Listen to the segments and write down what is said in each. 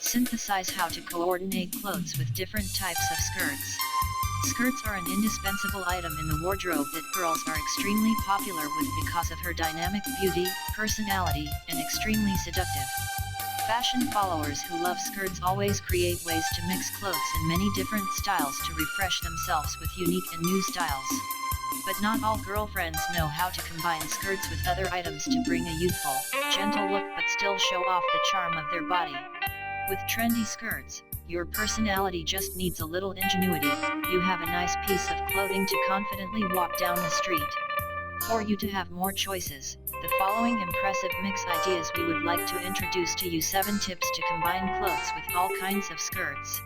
Synthesize how to coordinate clothes with different types of skirts. Skirts are an indispensable item in the wardrobe that girls are extremely popular with because of her dynamic beauty, personality, and extremely seductive. Fashion followers who love skirts always create ways to mix clothes in many different styles to refresh themselves with unique and new styles. But not all girlfriends know how to combine skirts with other items to bring a youthful, gentle look but still show off the charm of their body. With trendy skirts, your personality just needs a little ingenuity. You have a nice piece of clothing to confidently walk down the street. For you to have more choices, the following impressive mix ideas we would like to introduce to you: 7 tips to combine clothes with all kinds of skirts.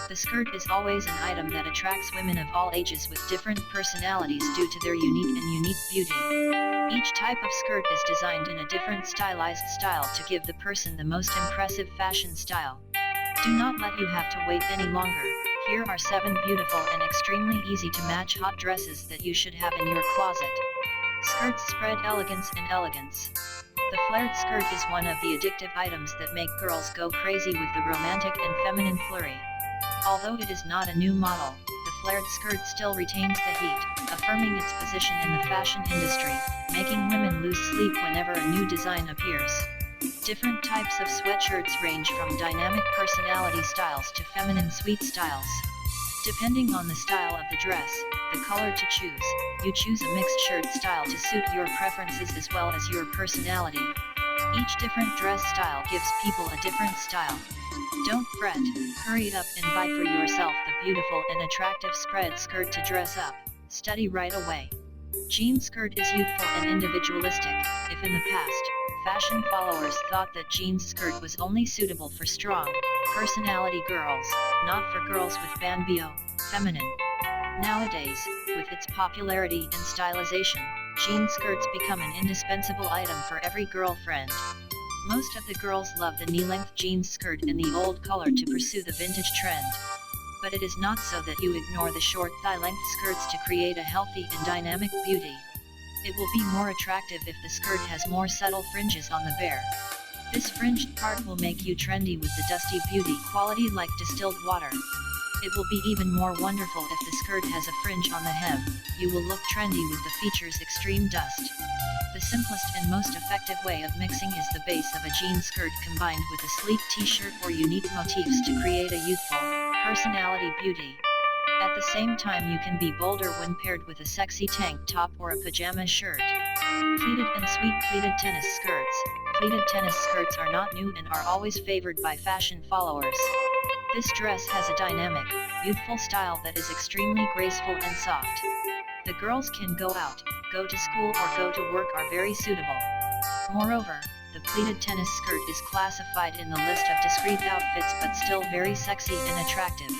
The skirt is always an item that attracts women of all ages with different personalities due to their unique beauty. Each type of skirt is designed in a different stylized style to give the person the most impressive fashion style. Do not let you have to wait any longer. Here are 7 beautiful and extremely easy to match hot dresses that you should have in your closet. Skirts spread elegance and elegance. The flared skirt is one of the addictive items that make girls go crazy with the romantic and feminine flurry. Although it is not a new model, the flared skirt still retains the heat, affirming its position in the fashion industry, making women lose sleep whenever a new design appears. Different types of sweatshirts range from dynamic personality styles to feminine sweet styles. Depending on the style of the dress, the color to choose, you choose a mixed shirt style to suit your preferences as well as your personality. Each different dress style gives people a different style. Don't fret, hurry up and buy for yourself the beautiful and attractive spread skirt to dress up. Study right away. Jean skirt is youthful and individualistic. If in the past, fashion followers thought that jean skirt was only suitable for strong, personality girls, not for girls with bambino, feminine. Nowadays, with its popularity and stylization, jean skirts become an indispensable item for every girlfriend. Most of the girls love the knee-length jeans skirt in the old color to pursue the vintage trend. But it is not so that you ignore the short thigh-length skirts to create a healthy and dynamic beauty. It will be more attractive if the skirt has more subtle fringes on the bare. This fringed part will make you trendy with the dusty beauty quality like distilled water. It will be even more wonderful if the skirt has a fringe on the hem. You will look trendy with the features extreme dust. The simplest and most effective way of mixing is the base of a jean skirt combined with a sleek t-shirt or unique motifs to create a youthful, personality beauty. At the same time you can be bolder when paired with a sexy tank top or a pajama shirt. Pleated and sweet pleated tennis skirts. Pleated tennis skirts are not new and are always favored by fashion followers. This dress has a dynamic, youthful style that is extremely graceful and soft. The girls can go out, go to school or go to work are very suitable. Moreover, the pleated tennis skirt is classified in the list of discreet outfits but still very sexy and attractive.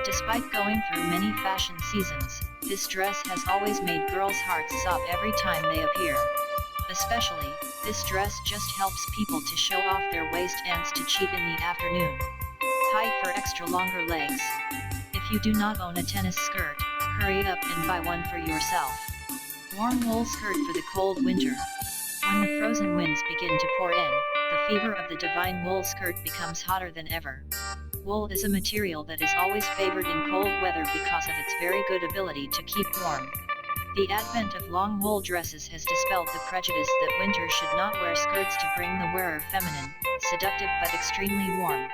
Despite going through many fashion seasons, this dress has always made girls' hearts sob every time they appear. Especially, this dress just helps people to show off their waist ends to cheat in the afternoon. Hide for extra longer legs. If you do not own a tennis skirt, hurry up and buy one for yourself. Warm wool skirt for the cold winter. When the frozen winds begin to pour in, the fever of the divine wool skirt becomes hotter than ever. Wool is a material that is always favored in cold weather because of its very good ability to keep warm. The advent of long wool dresses has dispelled the prejudice that winter should not wear skirts to bring the wearer feminine, seductive but extremely warm.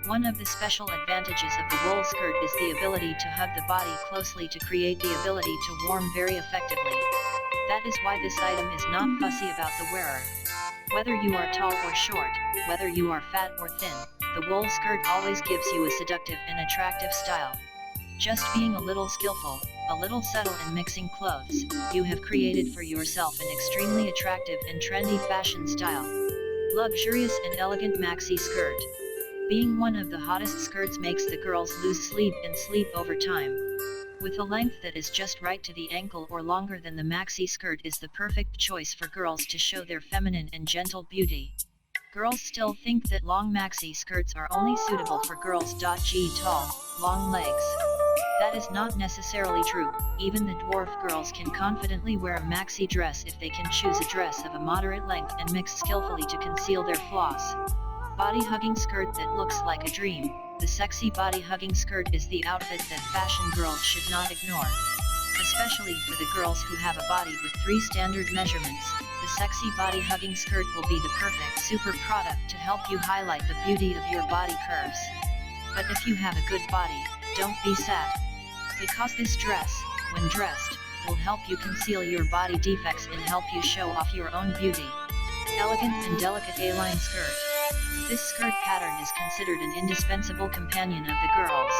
One of the special advantages of the wool skirt is the ability to hug the body closely to create the ability to warm very effectively. That is why this item is not fussy about the wearer. Whether you are tall or short, whether you are fat or thin, the wool skirt always gives you a seductive and attractive style. Just being a little skillful, a little subtle in mixing clothes, you have created for yourself an extremely attractive and trendy fashion style. Luxurious and elegant maxi skirt. Being one of the hottest skirts makes the girls lose sleep and sleep over time. With a length that is just right to the ankle or longer than the maxi skirt is the perfect choice for girls to show their feminine and gentle beauty. Girls still think that long maxi skirts are only suitable for girls. G tall, long legs. That is not necessarily true. Even the dwarf girls can confidently wear a maxi dress if they can choose a dress of a moderate length and mix skillfully to conceal their flaws. Body-hugging skirt that looks like a dream. The sexy body-hugging skirt is the outfit that fashion girls should not ignore. Especially for the girls who have a body with 3 standard measurements, the sexy body-hugging skirt will be the perfect super product to help you highlight the beauty of your body curves. But if you have a good body, don't be sad. Because this dress, when dressed, will help you conceal your body defects and help you show off your own beauty. Elegant and delicate A-line skirt. This skirt pattern is considered an indispensable companion of the girls.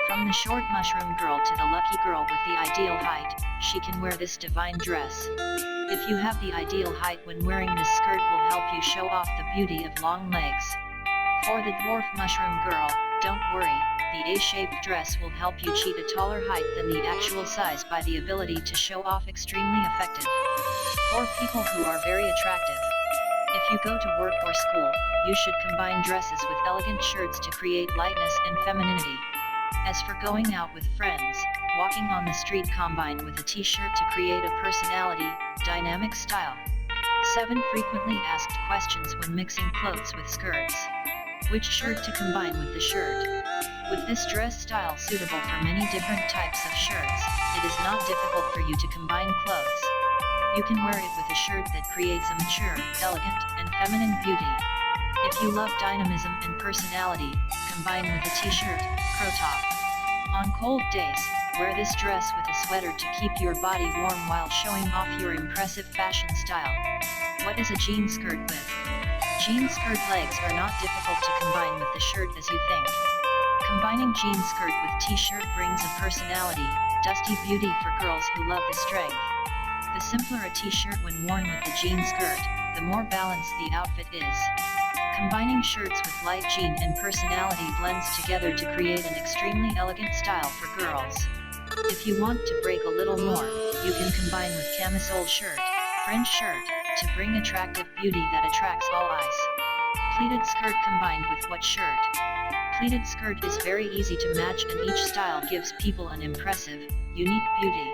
From the short mushroom girl to the lucky girl with the ideal height, she can wear this divine dress. If you have the ideal height when wearing this skirt will help you show off the beauty of long legs. For the dwarf mushroom girl, don't worry, the A-shaped dress will help you cheat a taller height than the actual size by the ability to show off extremely effective. For people who are very attractive. If you go to work or school, you should combine dresses with elegant shirts to create lightness and femininity. As for going out with friends, walking on the street combine with a t-shirt to create a personality, dynamic style. 7 frequently asked questions when mixing clothes with skirts. Which shirt to combine with the shirt? With this dress style suitable for many different types of shirts, it is not difficult for you to combine clothes. You can wear it with a shirt that creates a mature, elegant, and feminine beauty. If you love dynamism and personality, combine with a t-shirt, crop top. On cold days, wear this dress with a sweater to keep your body warm while showing off your impressive fashion style. What is a jean skirt with? Jean skirt legs are not difficult to combine with the shirt as you think. Combining jean skirt with t-shirt brings a personality, dusty beauty for girls who love the strength. The simpler a t-shirt when worn with the jean skirt, the more balanced the outfit is. Combining shirts with light jean and personality blends together to create an extremely elegant style for girls. If you want to break a little more, you can combine with camisole shirt, fringe shirt, to bring attractive beauty that attracts all eyes. Pleated skirt combined with what shirt? Pleated skirt is very easy to match and each style gives people an impressive, unique beauty.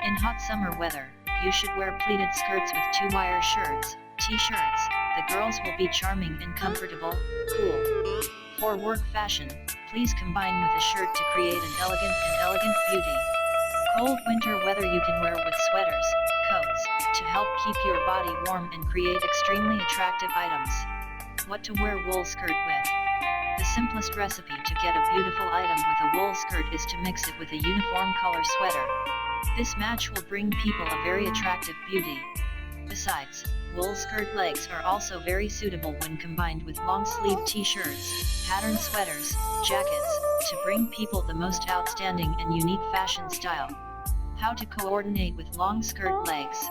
In hot summer weather, you should wear pleated skirts with 2-wire shirts, t-shirts. The girls will be charming and comfortable, cool. For work fashion, please combine with a shirt to create an elegant beauty. Cold winter weather you can wear with sweaters, coats, to help keep your body warm and create extremely attractive items. What to wear wool skirt with? The simplest recipe to get a beautiful item with a wool skirt is to mix it with a uniform color sweater. This match will bring people a very attractive beauty. Besides, wool skirt legs are also very suitable when combined with long-sleeve t-shirts, patterned sweaters, jackets, to bring people the most outstanding and unique fashion style. How to coordinate with long skirt legs?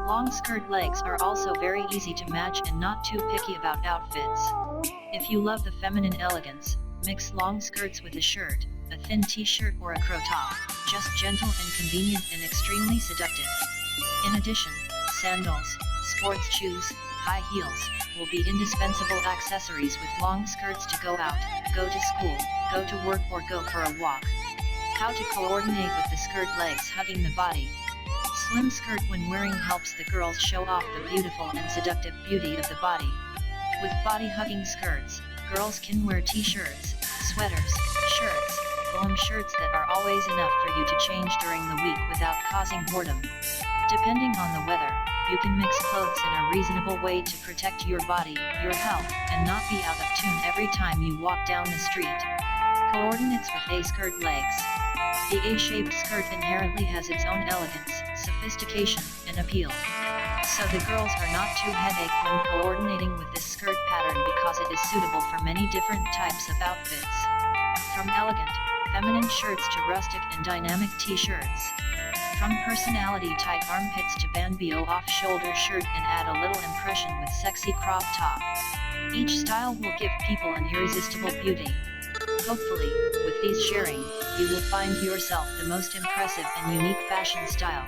Long skirt legs are also very easy to match and not too picky about outfits. If you love the feminine elegance, mix long skirts with a shirt, a thin t-shirt or a crop top, just gentle and convenient and extremely seductive. In addition, sandals, sports shoes, high heels, will be indispensable accessories with long skirts to go out, go to school, go to work or go for a walk. How to coordinate with the skirt legs hugging the body? Slim skirt when wearing helps the girls show off the beautiful and seductive beauty of the body. With body-hugging skirts, girls can wear t-shirts, sweaters, shirts, volume shirts that are always enough for you to change during the week without causing boredom. Depending on the weather, you can mix clothes in a reasonable way to protect your body, your health, and not be out of tune every time you walk down the street. Coordinates with A-skirt legs. The A-shaped skirt inherently has its own elegance, sophistication, and appeal. So the girls are not too headache when coordinating with this skirt pattern because it is suitable for many different types of outfits. From elegant, feminine shirts to rustic and dynamic t-shirts. From personality tight armpits to bandeau off-shoulder shirt and add a little impression with sexy crop top. Each style will give people an irresistible beauty. Hopefully, with these sharing, you will find yourself the most impressive and unique fashion style.